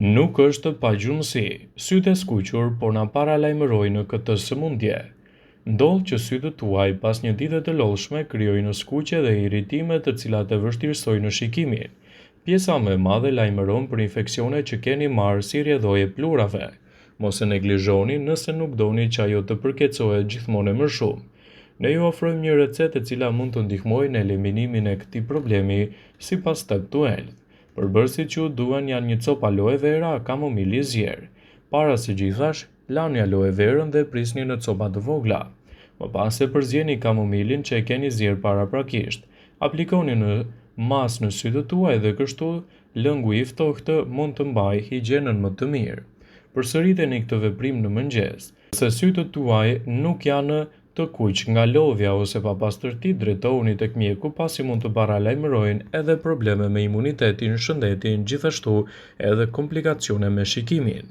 Nuk është pagjumësi, sytë e skuqur, por na paralajmërojnë në këtë sëmundje. Ndodh që sytë tuaj pas një dite të lodhshme krijojnë skuqje dhe irritime të cilat e vështirësojnë shikimin. Pjesa më e madhe lajmëron për infeksione që keni marrë si rrjedhoje plurave. Mos e neglizhoni nëse nuk doni që ajo të përkeqësohet gjithmonë më shumë. Ne ju ofrojmë një recetë e cila mund të ndihmojë në eliminimin e këtij problemi sipas Step to Health. Përbërësit që u duan janë një copë aloe vera, kamomili zier. Para së gjithash, lani aloe verën dhe prisni në copa të vogla. Më pas e përzjeni kamomilin që e keni zier paraprakisht. Aplikoni në mas në sytë tuaj dhe kështu lëngu i ftohtë mund të mbajë higjienën më të mirë. Përsëriteni këtë veprim në mëngjes. Se sytë tuaj nuk janë të kuq nga lodhja ose papastërti, drejtohuni tek mjeku pasi mund të paralajmërojnë edhe probleme me imunitetin, shëndetin, gjithashtu edhe komplikacione me shikimin.